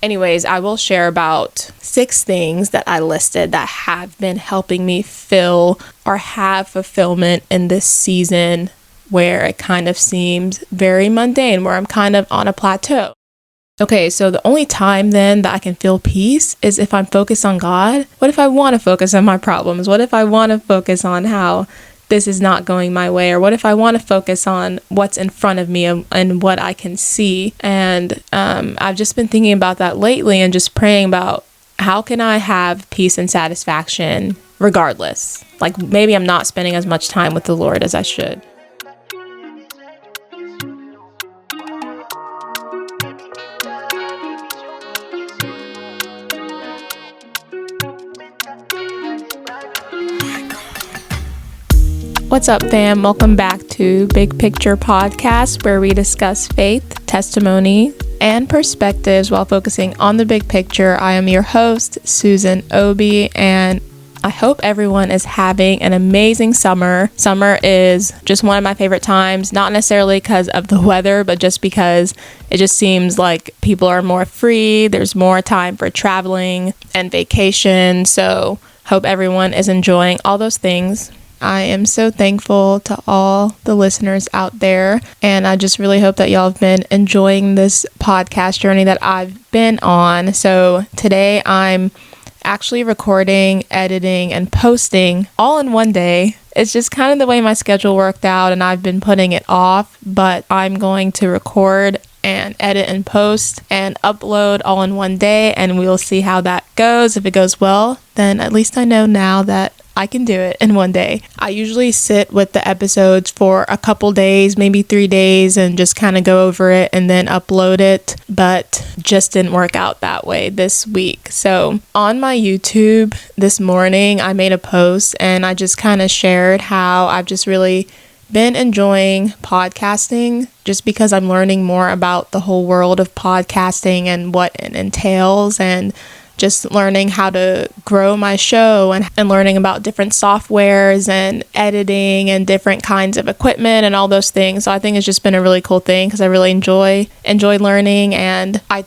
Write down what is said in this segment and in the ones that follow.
Anyways, I will share about 6 things that I listed that have been helping me feel or have fulfillment in this season where it kind of seems very mundane, where I'm kind of on a plateau. Okay, so the only time then that I can feel peace is if I'm focused on God. What if I want to focus on my problems? What if I want to focus on how this is not going my way? Or what if I want to focus on what's in front of me and what I can see? And I've just been thinking about that lately and just praying about how can I have peace and satisfaction regardless? Like maybe I'm not spending as much time with the Lord as I should. What's up, fam? Welcome back to Big Picture Podcast, where we discuss faith, testimony, and perspectives while focusing on the big picture. I am your host, Susan Obi, and I hope everyone is having an amazing summer. Summer is just one of my favorite times, not necessarily because of the weather, but just because it just seems like people are more free. There's more time for traveling and vacation. So hope everyone is enjoying all those things. I am so thankful to all the listeners out there, and I just really hope that y'all have been enjoying this podcast journey that I've been on. So today I'm actually recording, editing, and posting all in one day. It's just kind of the way my schedule worked out, and I've been putting it off, but I'm going to record and edit and post and upload all in one day, and we'll see how that goes. If it goes well, then at least I know now that I can do it in one day. I usually sit with the episodes for a couple days, maybe 3 days, and just kind of go over it and then upload it, but just didn't work out that way this week. So on my YouTube this morning, I made a post and I just kind of shared how I've just really been enjoying podcasting just because I'm learning more about the whole world of podcasting and what it entails, and just learning how to grow my show and learning about different softwares and editing and different kinds of equipment and all those things. So I think it's just been a really cool thing because I really enjoy learning. And I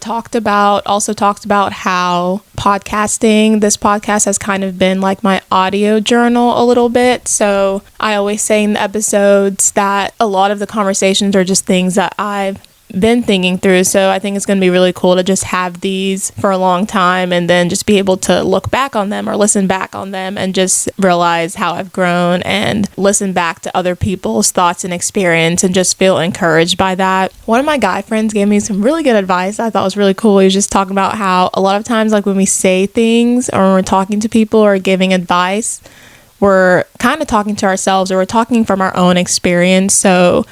also talked about how this podcast has kind of been like my audio journal a little bit. So I always say in the episodes that a lot of the conversations are just things that I've been thinking through. So I think it's going to be really cool to just have these for a long time and then just be able to look back on them or listen back on them and just realize how I've grown and listen back to other people's thoughts and experience and just feel encouraged by that. One of my guy friends gave me some really good advice I thought was really cool. He was just talking about how a lot of times, like when we say things or when we're talking to people or giving advice, we're kind of talking to ourselves or we're talking from our own experience. So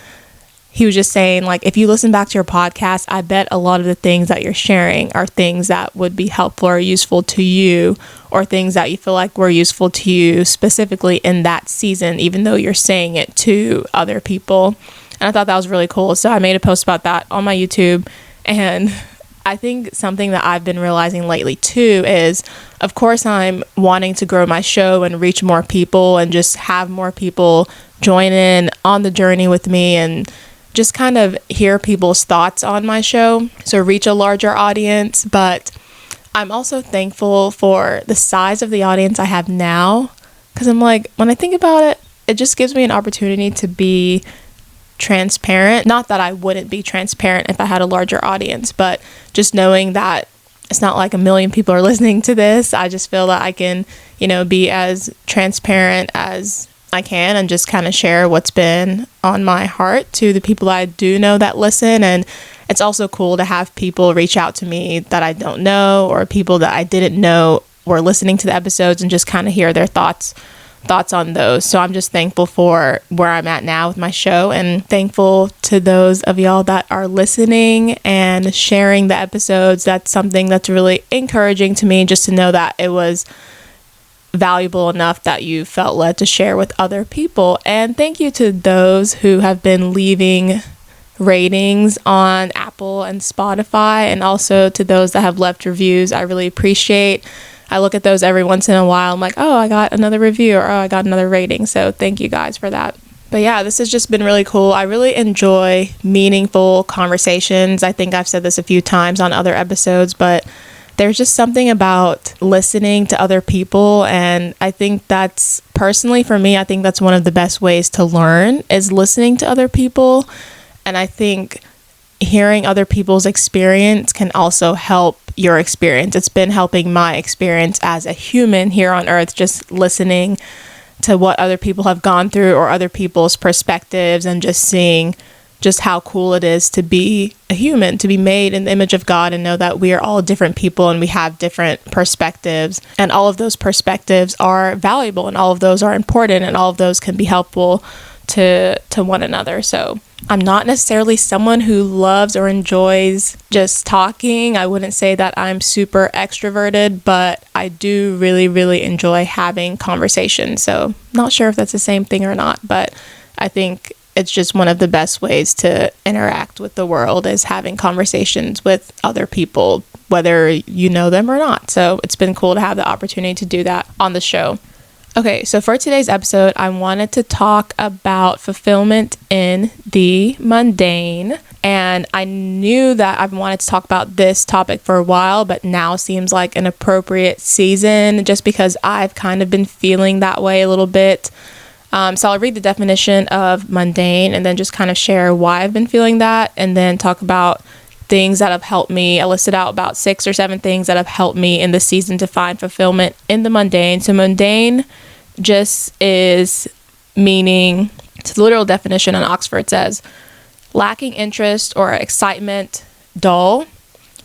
he was just saying, like, if you listen back to your podcast, I bet a lot of the things that you're sharing are things that would be helpful or useful to you, or things that you feel like were useful to you specifically in that season, even though you're saying it to other people. And I thought that was really cool. So I made a post about that on my YouTube. And I think something that I've been realizing lately too is, of course, I'm wanting to grow my show and reach more people and just have more people join in on the journey with me and just kind of hear people's thoughts on my show, so reach a larger audience. But I'm also thankful for the size of the audience I have now, because I'm like, when I think about it, it just gives me an opportunity to be transparent. Not that I wouldn't be transparent if I had a larger audience, but just knowing that it's not like 1 million people are listening to this, I just feel that I can, be as transparent as I can and just kind of share what's been on my heart to the people that I do know that listen. And it's also cool to have people reach out to me that I don't know, or people that I didn't know were listening to the episodes, and just kind of hear their thoughts on those. So I'm just thankful for where I'm at now with my show, and thankful to those of y'all that are listening and sharing the episodes. That's something that's really encouraging to me, just to know that it was valuable enough that you felt led to share with other people. And thank you to those who have been leaving ratings on Apple and Spotify, and also to those that have left reviews. I really appreciate. I look at those every once in a while. I'm like, oh, I got another review, or oh, I got another rating. So thank you guys for that. But yeah, this has just been really cool. I really enjoy meaningful conversations. I think I've said this a few times on other episodes, but there's just something about listening to other people. And I think that's, personally for me, I think that's one of the best ways to learn is listening to other people. And I think hearing other people's experience can also help your experience. It's been helping my experience as a human here on earth, just listening to what other people have gone through or other people's perspectives, and just seeing just how cool it is to be a human, to be made in the image of God, and know that we are all different people and we have different perspectives, and all of those perspectives are valuable, and all of those are important, and all of those can be helpful to one another. So I'm not necessarily someone who loves or enjoys just talking. I wouldn't say that I'm super extroverted, but I do really, really enjoy having conversations. So not sure if that's the same thing or not, but I think it's just one of the best ways to interact with the world is having conversations with other people, whether you know them or not. So it's been cool to have the opportunity to do that on the show. Okay, so for today's episode, I wanted to talk about fulfillment in the mundane. And I knew that I've wanted to talk about this topic for a while, but now seems like an appropriate season just because I've kind of been feeling that way a little bit. So I'll read the definition of mundane and then just kind of share why I've been feeling that, and then talk about things that have helped me. I listed out about 6 or 7 things that have helped me in this season to find fulfillment in the mundane. So mundane just is meaning, to the literal definition on Oxford says, lacking interest or excitement, dull.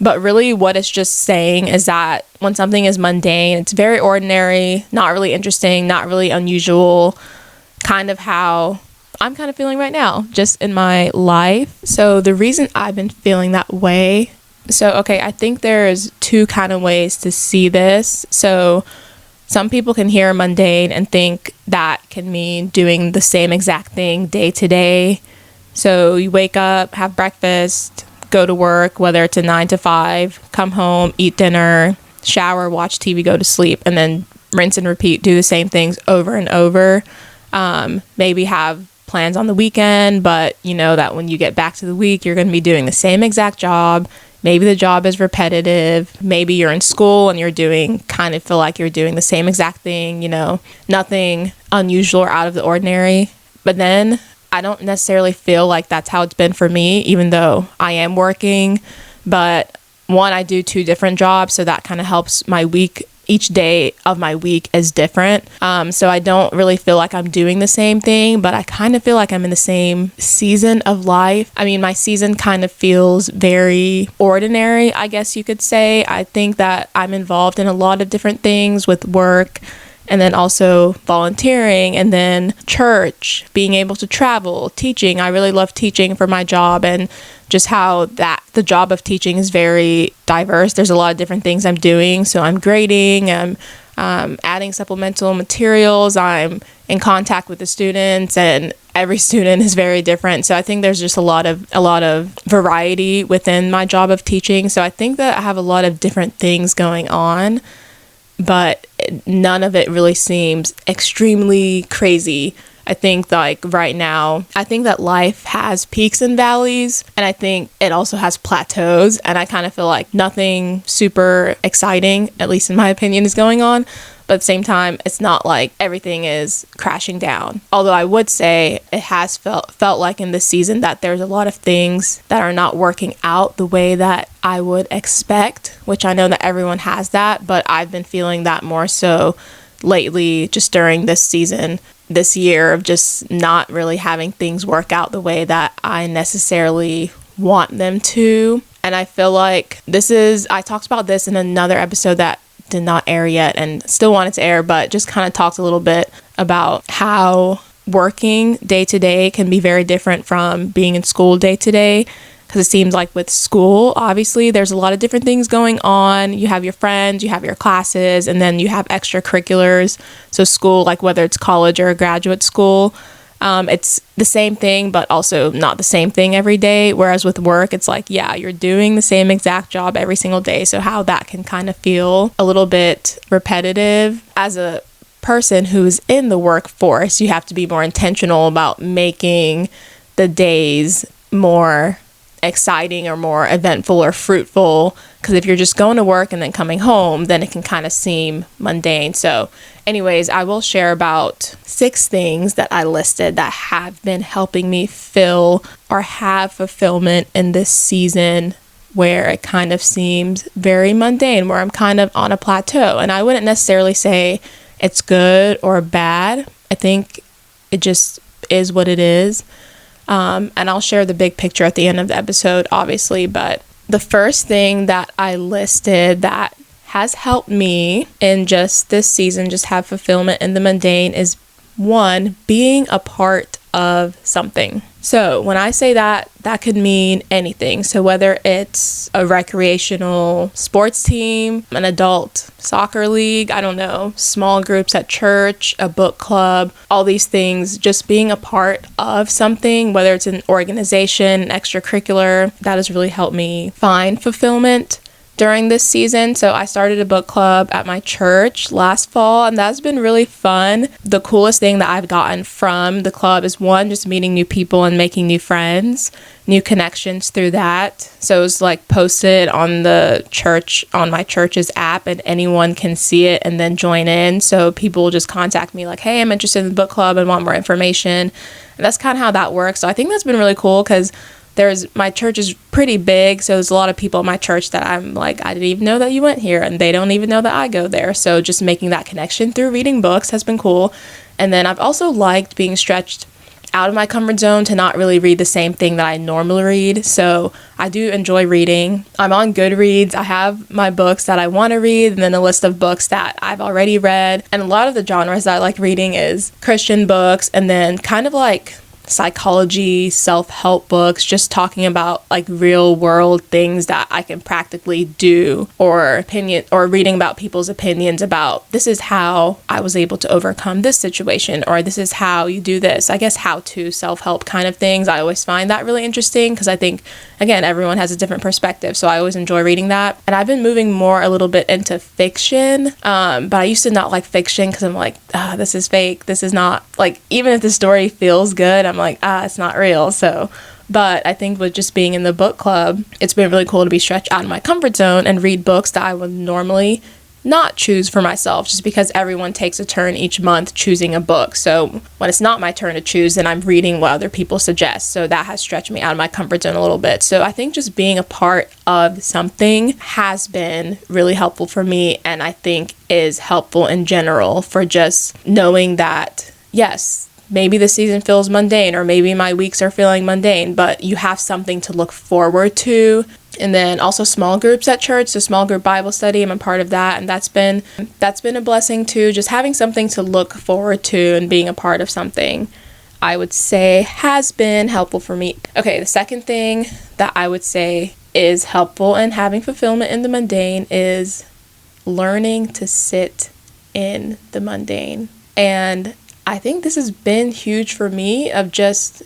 But really what it's just saying is that when something is mundane, it's very ordinary, not really interesting, not really unusual, kind of how I'm kind of feeling right now, just in my life. So the reason I've been feeling that way, I think there's 2 kind of ways to see this. So some people can hear mundane and think that can mean doing the same exact thing day to day. So you wake up, have breakfast, go to work, whether it's a 9 to 5, come home, eat dinner, shower, watch TV, go to sleep, and then rinse and repeat, do the same things over and over. Maybe have plans on the weekend, but you know that when you get back to the week, you're going to be doing the same exact job. Maybe the job is repetitive. Maybe you're in school and feel like you're doing the same exact thing, nothing unusual or out of the ordinary. But then I don't necessarily feel like that's how it's been for me, even though I am working. But one, I do 2 different jobs, so that kind of helps my week. Each day of my week is different. So I don't really feel like I'm doing the same thing, but I kind of feel like I'm in the same season of life. I mean, my season kind of feels very ordinary, I guess you could say. I think that I'm involved in a lot of different things with work, and then also volunteering, and then church, being able to travel, teaching. I really love teaching for my job, and just how that the job of teaching is very diverse. There's a lot of different things I'm doing. So I'm grading, I'm adding supplemental materials, I'm in contact with the students, and every student is very different. So I think there's just a lot of variety within my job of teaching. So I think that I have a lot of different things going on, but none of it really seems extremely crazy. I think right now, I think that life has peaks and valleys, and I think it also has plateaus, and I kind of feel like nothing super exciting, at least in my opinion, is going on. But at the same time, it's not like everything is crashing down. Although I would say it has felt like in this season that there's a lot of things that are not working out the way that I would expect, which I know that everyone has that, but I've been feeling that more so lately, just during this season, this year, of just not really having things work out the way that I necessarily want them to. And I feel like I talked about this in another episode that did not air yet and still wanted to air, but just kind of talked a little bit about how working day to day can be very different from being in school day to day. Because it seems like with school, obviously, there's a lot of different things going on. You have your friends, you have your classes, and then you have extracurriculars. So school, like whether it's college or a graduate school, it's the same thing, but also not the same thing every day. Whereas with work, it's like, yeah, you're doing the same exact job every single day. So how that can kind of feel a little bit repetitive as a person who's in the workforce, you have to be more intentional about making the days more exciting or more eventful or fruitful, because if you're just going to work and then coming home, then it can kind of seem mundane. So anyways, I will share about 6 things that I listed that have been helping me feel or have fulfillment in this season where it kind of seems very mundane, where I'm kind of on a plateau. And I wouldn't necessarily say it's good or bad. I think it just is what it is. And I'll share the big picture at the end of the episode, obviously. But the first thing that I listed that has helped me in just this season, just have fulfillment in the mundane, is 1, being a part of something. So when I say that, that could mean anything. So whether it's a recreational sports team, an adult soccer league, I don't know, small groups at church, a book club, all these things, just being a part of something, whether it's an organization, extracurricular, that has really helped me find fulfillment during this season. So I started a book club at my church last fall, and that's been really fun. The coolest thing that I've gotten from the club is 1, just meeting new people and making new friends, new connections through that. So it was like posted on my church's app, and anyone can see it and then join in. So people will just contact me like, hey, I'm interested in the book club and want more information. And that's kind of how that works. So I think that's been really cool, because my church is pretty big, so there's a lot of people in my church that I'm like, I didn't even know that you went here, and they don't even know that I go there. So just making that connection through reading books has been cool. And then I've also liked being stretched out of my comfort zone to not really read the same thing that I normally read. So I do enjoy reading. I'm on Goodreads. I have my books that I want to read, and then a list of books that I've already read. And a lot of the genres that I like reading is Christian books, and then kind of like psychology, self-help books, just talking about like real world things that I can practically do, or reading about people's opinions about, this is how I was able to overcome this situation, or this is how you do this. I guess how to self-help kind of things. I always find that really interesting, because I think, again, everyone has a different perspective. So I always enjoy reading that. And I've been moving more a little bit into fiction. But I used to not like fiction, because I'm like, this is fake. This is not, like, even if the story feels good, I'm like, it's not real. So, but I think with just being in the book club, it's been really cool to be stretched out of my comfort zone and read books that I would normally not choose for myself, just because everyone takes a turn each month choosing a book. So when it's not my turn to choose, then I'm reading what other people suggest. So that has stretched me out of my comfort zone a little bit. So I think just being a part of something has been really helpful for me, and I think is helpful in general for just knowing that, yes, maybe the season feels mundane, or maybe my weeks are feeling mundane, but you have something to look forward to. And then also small groups at church, so small group Bible study, I'm a part of that, and that's been a blessing too. Just having something to look forward to and being a part of something, I would say, has been helpful for me. Okay, the second thing that I would say is helpful in having fulfillment in the mundane is learning to sit in the mundane. And I think this has been huge for me, of just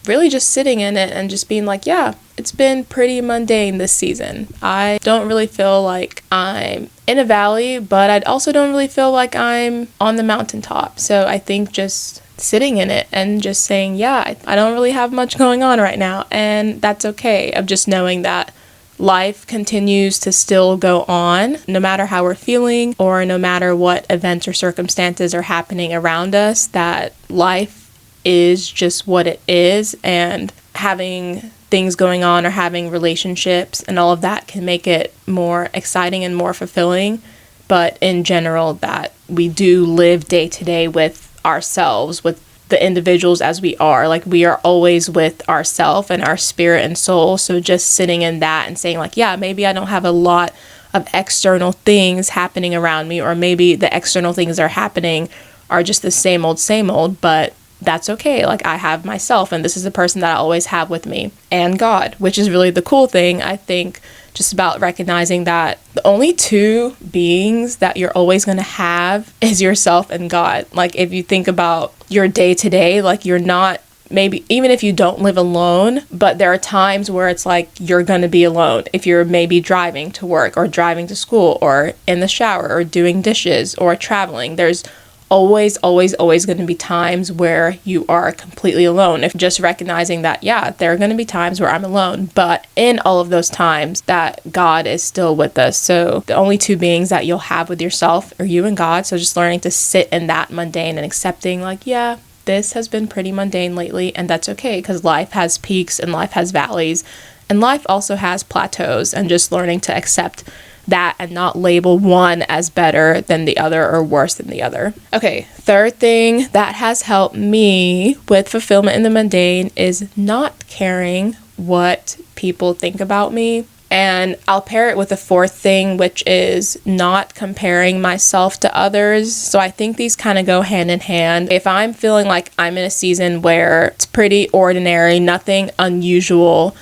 really just sitting in it and just being like, yeah, it's been pretty mundane this season. I don't really feel like I'm in a valley, but I also don't really feel like I'm on the mountaintop. So I think just sitting in it and just saying, yeah, I don't really have much going on right now, and that's okay. Of just knowing that life continues to still go on, no matter how we're feeling, or no matter what events or circumstances are happening around us, that life is just what it is, and having things going on or having relationships and all of that can make it more exciting and more fulfilling. But in general, that we do live day to day with ourselves, with the individuals as we are. Like, we are always with ourself and our spirit and soul. So just sitting in that and saying like, yeah, maybe I don't have a lot of external things happening around me, or maybe the external things that are happening are just the same old, but that's okay. Like, I have myself, and this is the person that I always have with me, and God, which is really the cool thing. I think just about recognizing that the only two beings that you're always going to have is yourself and God. Like, if you think about your day to day, like, you're not, maybe even if you don't live alone, but there are times where it's like you're going to be alone. If you're maybe driving to work, or driving to school, or in the shower, or doing dishes, or traveling, there's always going to be times where you are completely alone. If just recognizing that, yeah, there are going to be times where I'm alone, but in all of those times that God is still with us. So the only two beings that you'll have with yourself are you and God. So just learning to sit in that mundane and accepting like, yeah, this has been pretty mundane lately, and that's okay, because life has peaks and life has valleys, and life also has plateaus, and just learning to accept that and not label one as better than the other or worse than the other. Okay, third thing that has helped me with fulfillment in the mundane is not caring what people think about me. And I'll pair it with the fourth thing, which is not comparing myself to others. So I think these kind of go hand in hand. If I'm feeling like I'm in a season where it's pretty ordinary, nothing unusual,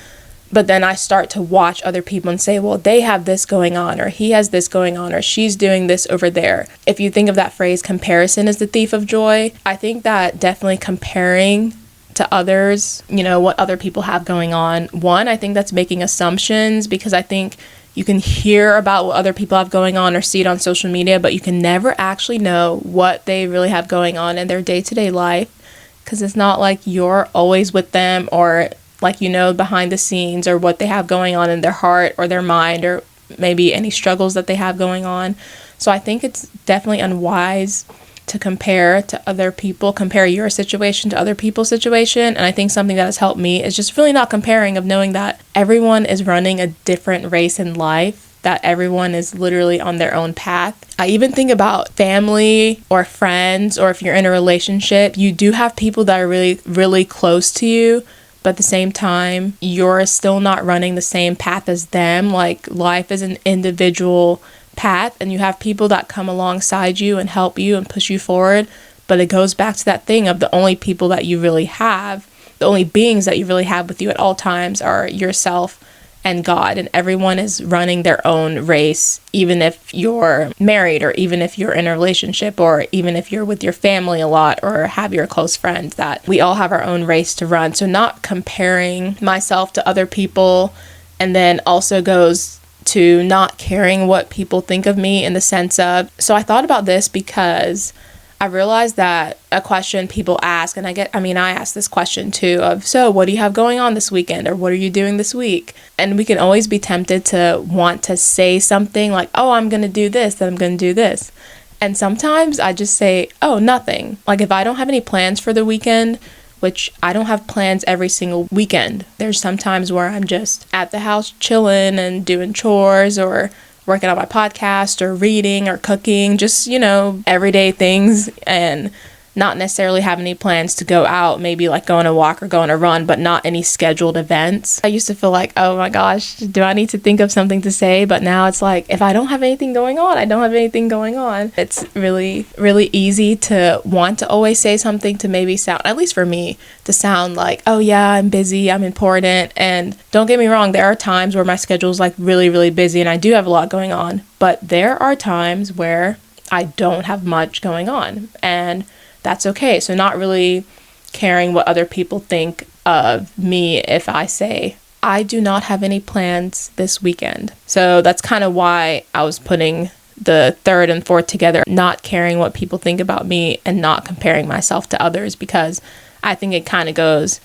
but then I start to watch other people and say, well, they have this going on, or he has this going on, or she's doing this over there. If you think of that phrase, comparison is the thief of joy, I think that definitely comparing to others, what other people have going on. One, I think that's making assumptions, because I think you can hear about what other people have going on or see it on social media, but you can never actually know what they really have going on in their day-to-day life, because it's not like you're always with them, or like behind the scenes, or what they have going on in their heart or their mind, or maybe any struggles that they have going on. So I think it's definitely unwise to compare to other people, compare your situation to other people's situation. And I think something that has helped me is just really not comparing, of knowing that everyone is running a different race in life, that everyone is literally on their own path. I even think about family or friends, or if you're in a relationship, you do have people that are really, really close to you, but at the same time, you're still not running the same path as them. Like, life is an individual path, and you have people that come alongside you and help you and push you forward, but it goes back to that thing of the only people that you really have, the only beings that you really have with you at all times are yourself and God, and everyone is running their own race, even if you're married, or even if you're in a relationship, or even if you're with your family a lot, or have your close friends, that we all have our own race to run. So not comparing myself to other people, and then also goes to not caring what people think of me, in the sense of, so I thought about this because I realized that a question people ask, and I ask this question too, of, so what do you have going on this weekend, or what are you doing this week? And we can always be tempted to want to say something like, oh, I'm going to do this, then I'm going to do this. And sometimes I just say, oh, nothing. Like, if I don't have any plans for the weekend, which I don't have plans every single weekend. There's some times where I'm just at the house chilling and doing chores, or working on my podcast, or reading, or cooking, just, everyday things, and not necessarily have any plans to go out, maybe like go on a walk or go on a run, but not any scheduled events. I used to feel like, oh my gosh, do I need to think of something to say? But now it's like, if I don't have anything going on, I don't have anything going on. It's really, really easy to want to always say something to maybe sound, at least for me, to sound like, oh yeah, I'm busy, I'm important. And don't get me wrong, there are times where my schedule is like really, really busy, and I do have a lot going on. But there are times where I don't have much going on, and that's okay. So not really caring what other people think of me if I say, I do not have any plans this weekend. So that's kind of why I was putting the third and fourth together, not caring what people think about me and not comparing myself to others, because I think it kind of goes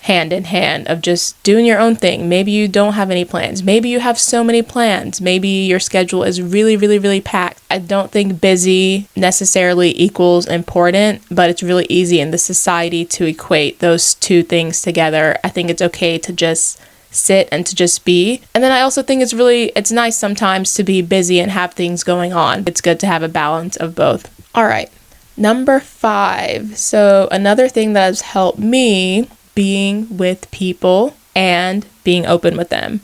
hand in hand of just doing your own thing. Maybe you don't have any plans. Maybe you have so many plans. Maybe your schedule is really, really, really packed. I don't think busy necessarily equals important, but it's really easy in the society to equate those two things together. I think it's okay to just sit and to just be. And then I also think it's nice sometimes to be busy and have things going on. It's good to have a balance of both. All right. Number 5. So another thing that has helped me, being with people and being open with them.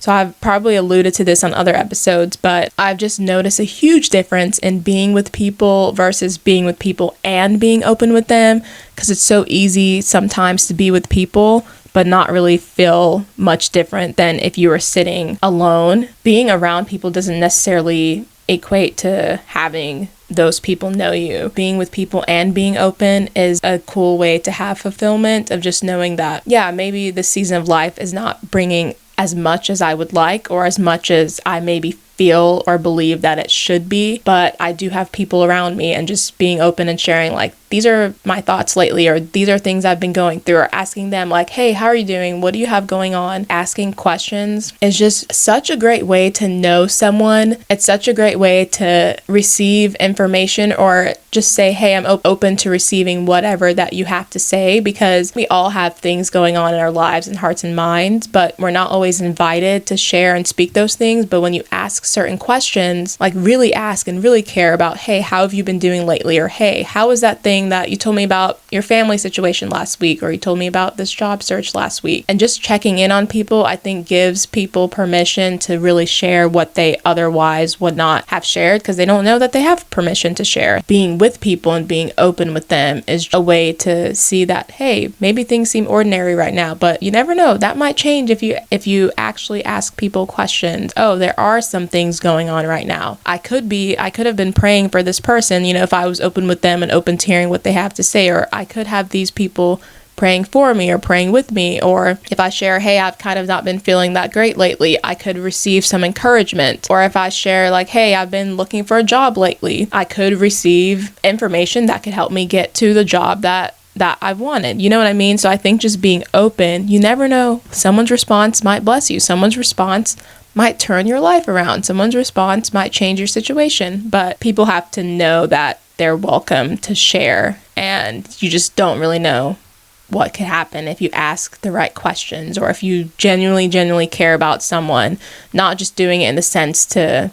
So I've probably alluded to this on other episodes, but I've just noticed a huge difference in being with people versus being with people and being open with them, because it's so easy sometimes to be with people but not really feel much different than if you were sitting alone. Being around people doesn't necessarily equate to having those people know you. Being with people and being open is a cool way to have fulfillment, of just knowing that, yeah, maybe the season of life is not bringing as much as I would like, or as much as I maybe feel or believe that it should be, but I do have people around me, and just being open and sharing like, these are my thoughts lately, or these are things I've been going through, or asking them like, hey, how are you doing? What do you have going on? Asking questions is just such a great way to know someone. It's such a great way to receive information, or just say, hey, I'm open to receiving whatever that you have to say, because we all have things going on in our lives and hearts and minds, but we're not always invited to share and speak those things. But when you ask certain questions, like really ask and really care about, hey, how have you been doing lately? Or hey, how was that thing that you told me about your family situation last week, or you told me about this job search last week? And just checking in on people, I think, gives people permission to really share what they otherwise would not have shared, because they don't know that they have permission to share. Being with people and being open with them is a way to see that, hey, maybe things seem ordinary right now, but you never know, that might change if you actually ask people questions. Oh, there are some things going on right now. I could have been praying for this person, if I was open with them and open to hearing what they have to say, or I could have these people praying for me or praying with me. Or if I share, hey, I've kind of not been feeling that great lately, I could receive some encouragement. Or if I share like, hey, I've been looking for a job lately, I could receive information that could help me get to the job that I've wanted. You know what I mean? So I think just being open, you never know, someone's response might bless you. Someone's response might turn your life around. Someone's response might change your situation, but people have to know that they're welcome to share, and you just don't really know what could happen if you ask the right questions, or if you genuinely care about someone, not just doing it in the sense to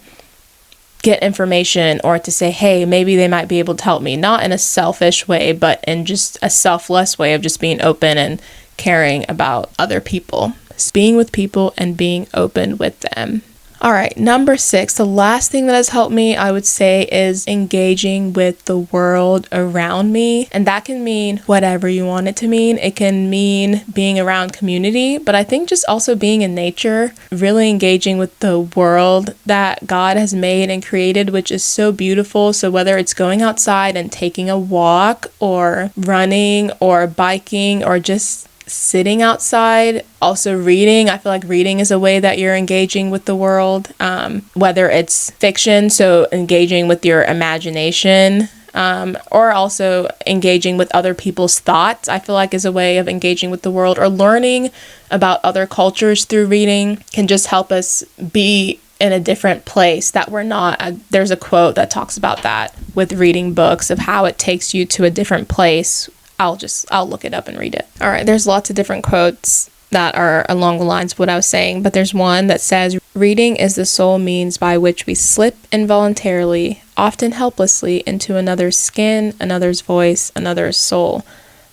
get information or to say, hey, maybe they might be able to help me, not in a selfish way, but in just a selfless way of just being open and caring about other people. Being with people and being open with them. All right, number 6, the last thing that has helped me, I would say, is engaging with the world around me. And that can mean whatever you want it to mean. It can mean being around community, but I think just also being in nature, really engaging with the world that God has made and created, which is so beautiful. So whether it's going outside and taking a walk, or running, or biking, or just sitting outside. Also reading. I feel like reading is a way that you're engaging with the world, whether it's fiction, so engaging with your imagination, or also engaging with other people's thoughts, I feel like is a way of engaging with the world, or learning about other cultures through reading can just help us be in a different place that we're not. There's a quote that talks about that with reading books, of how it takes you to a different place. I'll look it up and read it. All right, there's lots of different quotes that are along the lines of what I was saying, but there's one that says, reading is the sole means by which we slip involuntarily, often helplessly, into another's skin, another's voice, another's soul.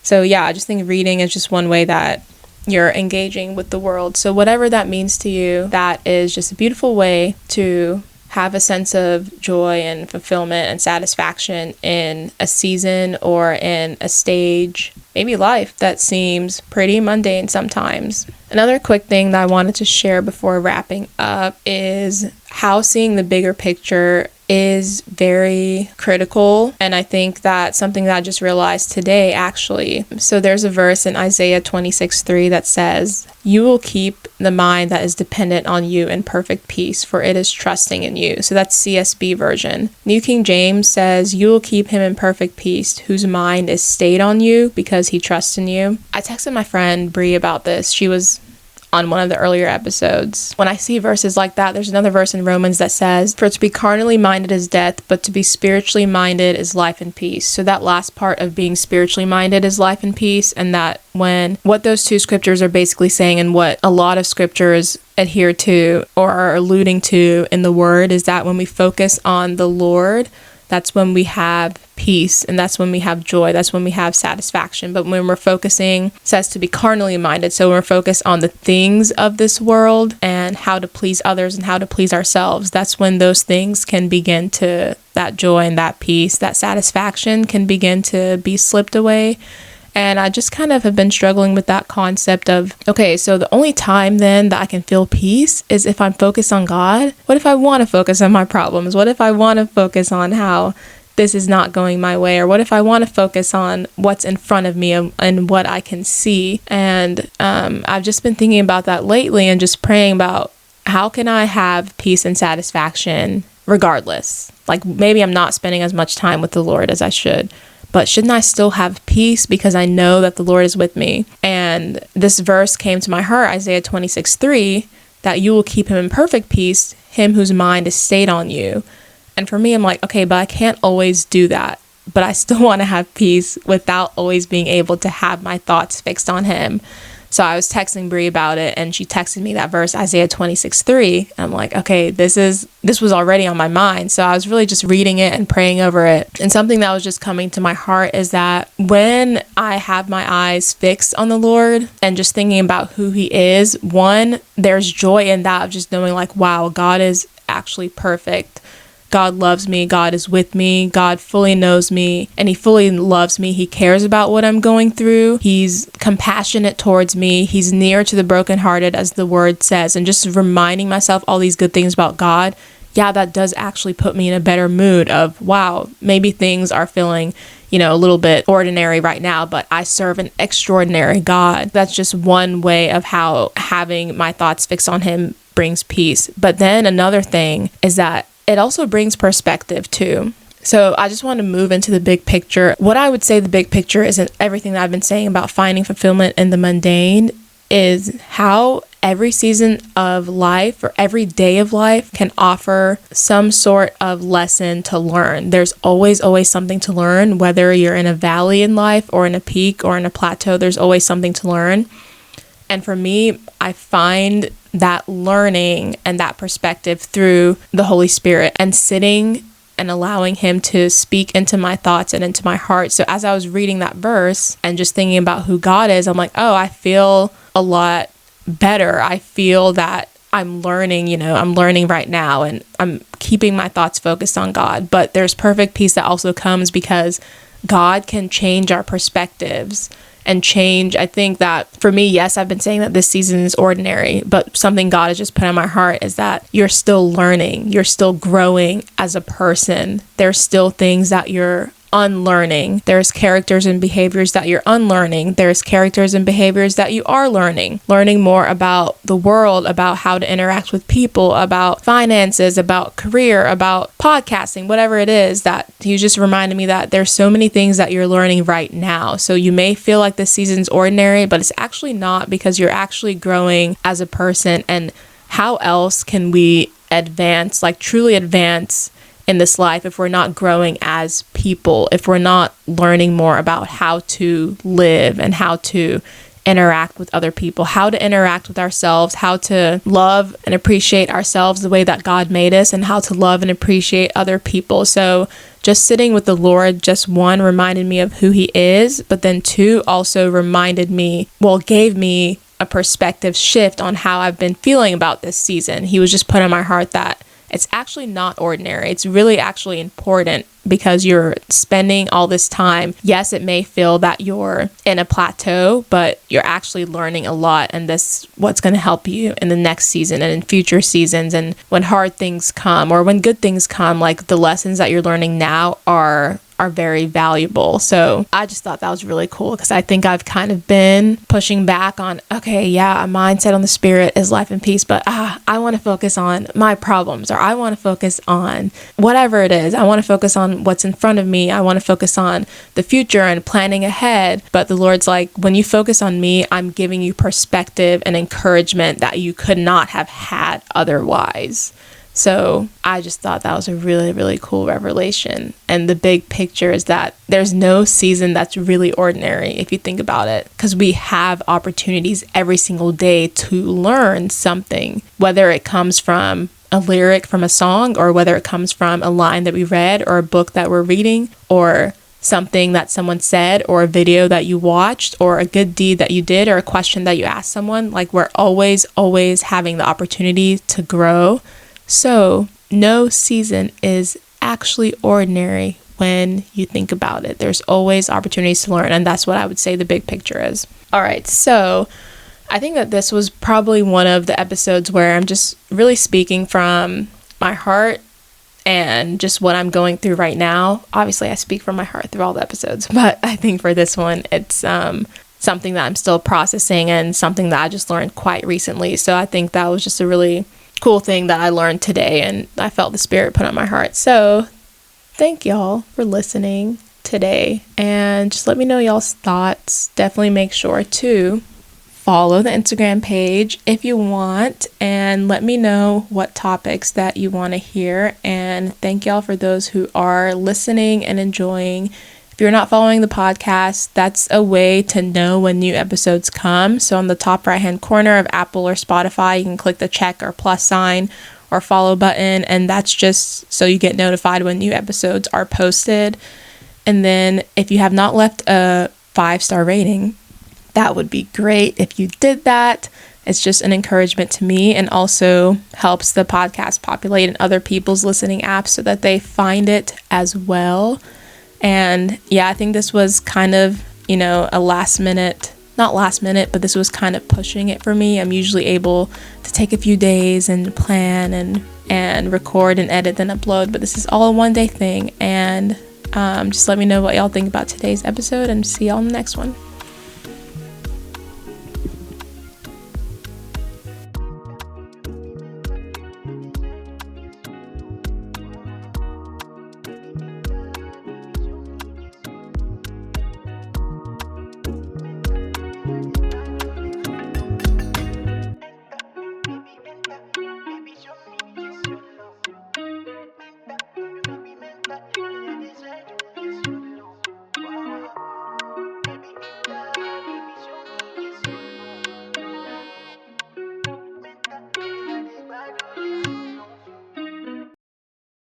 So yeah, I just think reading is just one way that you're engaging with the world. So whatever that means to you, that is just a beautiful way to have a sense of joy and fulfillment and satisfaction in a season or in a stage, maybe life, that seems pretty mundane sometimes. Another quick thing that I wanted to share before wrapping up is how seeing the bigger picture is very critical, and I think that's something that I just realized today, actually. So there's a verse in Isaiah 26:3 that says, "You will keep the mind that is dependent on you in perfect peace, for it is trusting in you." So that's CSB version. New King James says, "You will keep him in perfect peace, whose mind is stayed on you because he trusts in you." I texted my friend Bree about this. She was on one of the earlier episodes. When I see verses like that, there's another verse in Romans that says, "For to be carnally minded is death, but to be spiritually minded is life and peace." So that last part of being spiritually minded is life and peace, and that what those two scriptures are basically saying, and what a lot of scriptures adhere to or are alluding to in the word, is that when we focus on the Lord, that's when we have peace, and that's when we have joy, that's when we have satisfaction. But when we're focusing, it says to be carnally minded, so we're focused on the things of this world and how to please others and how to please ourselves, that's when those things can begin to, that joy and that peace, that satisfaction can begin to be slipped away. And I just kind of have been struggling with that concept of, okay, so the only time then that I can feel peace is if I'm focused on God. What if I want to focus on my problems? What if I want to focus on how this is not going my way? Or what if I want to focus on what's in front of me and what I can see? And I've just been thinking about that lately and just praying about how can I have peace and satisfaction regardless? Like maybe I'm not spending as much time with the Lord as I should, but shouldn't I still have peace because I know that the Lord is with me? And this verse came to my heart, Isaiah 26:3, that you will keep him in perfect peace, him whose mind is stayed on you. And for me, I'm like, okay, but I can't always do that. But I still want to have peace without always being able to have my thoughts fixed on him. So I was texting Brie about it, and she texted me that verse, Isaiah 26:3. I'm like, okay, this was already on my mind. So I was really just reading it and praying over it. And something that was just coming to my heart is that when I have my eyes fixed on the Lord and just thinking about who he is, one, there's joy in that of just knowing like, wow, God is actually perfect. God loves me. God is with me. God fully knows me and he fully loves me. He cares about what I'm going through. He's compassionate towards me. He's near to the brokenhearted, as the word says. And just reminding myself all these good things about God, yeah, that does actually put me in a better mood of, wow, maybe things are feeling, a little bit ordinary right now, but I serve an extraordinary God. That's just one way of how having my thoughts fixed on him brings peace. But then another thing is that it also brings perspective too. So I just want to move into the big picture. What I would say the big picture isn't everything that I've been saying about finding fulfillment in the mundane, is how every season of life or every day of life can offer some sort of lesson to learn. There's always something to learn, whether you're in a valley in life or in a peak or in a plateau, there's always something to learn. And for me, I find that learning and that perspective through the Holy Spirit and sitting and allowing him to speak into my thoughts and into my heart. So as I was reading that verse and just thinking about who God is, I'm like, oh, I feel a lot better. I feel that I'm learning, I'm learning right now and I'm keeping my thoughts focused on God. But there's perfect peace that also comes because God can change our perspectives and change. I think that for me, yes, I've been saying that this season is ordinary, but something God has just put on my heart is that you're still learning, you're still growing as a person. There's still things that you're unlearning. There's characters and behaviors that you're unlearning. There's characters and behaviors that you are learning more about the world, about how to interact with people, about finances, about career, about podcasting, whatever it is. That you just reminded me that there's so many things that you're learning right now. So you may feel like this season's ordinary, but it's actually not, because you're actually growing as a person. And how else can we advance, like truly advance in this life, if we're not growing as people, if we're not learning more about how to live and how to interact with other people, how to interact with ourselves, how to love and appreciate ourselves the way that God made us, and how to love and appreciate other people. So just sitting with the Lord, just one, reminded me of who he is, but then two, also gave me a perspective shift on how I've been feeling about this season. He was just put on my heart that it's actually not ordinary. It's really actually important, because you're spending all this time. Yes, it may feel that you're in a plateau, but you're actually learning a lot. And this what's going to help you in the next season and in future seasons. And when hard things come or when good things come, like the lessons that you're learning now are very valuable. So I just thought that was really cool, because I think I've kind of been pushing back on, okay, yeah, a mindset on the Spirit is life and peace, but I want to focus on my problems, or I want to focus on whatever it is. I want to focus on what's in front of me. I want to focus on the future and planning ahead. But the Lord's like, when you focus on me, I'm giving you perspective and encouragement that you could not have had otherwise. So I just thought that was a really, really cool revelation. And the big picture is that there's no season that's really ordinary, if you think about it, because we have opportunities every single day to learn something, whether it comes from a lyric from a song, or whether it comes from a line that we read, or a book that we're reading, or something that someone said, or a video that you watched, or a good deed that you did, or a question that you asked someone. Like, we're always having the opportunity to grow. So no season is actually ordinary when you think about it. There's always opportunities to learn, and that's what I would say the big picture is. All right, so I think that this was probably one of the episodes where I'm just really speaking from my heart and just what I'm going through right now. Obviously, I speak from my heart through all the episodes, but I think for this one, it's something that I'm still processing and something that I just learned quite recently. So I think that was just a really cool thing that I learned today, and I felt the Spirit put on my heart. So thank y'all for listening today, and just let me know y'all's thoughts. Definitely make sure to follow the Instagram page if you want, and let me know what topics that you want to hear. And thank y'all for those who are listening and enjoying. If you're not following the podcast, that's a way to know when new episodes come. So on the top right hand corner of Apple or Spotify, you can click the check or plus sign or follow button, and that's just so you get notified when new episodes are posted. And then if you have not left a 5-star rating, that would be great if you did that. It's just an encouragement to me, and also helps the podcast populate in other people's listening apps so that they find it as well. And yeah, I think this was kind of, a not last minute, but this was kind of pushing it for me. I'm usually able to take a few days and plan and record and edit then upload, but this is all a one-day thing. And just let me know what y'all think about today's episode, and see y'all in the next one.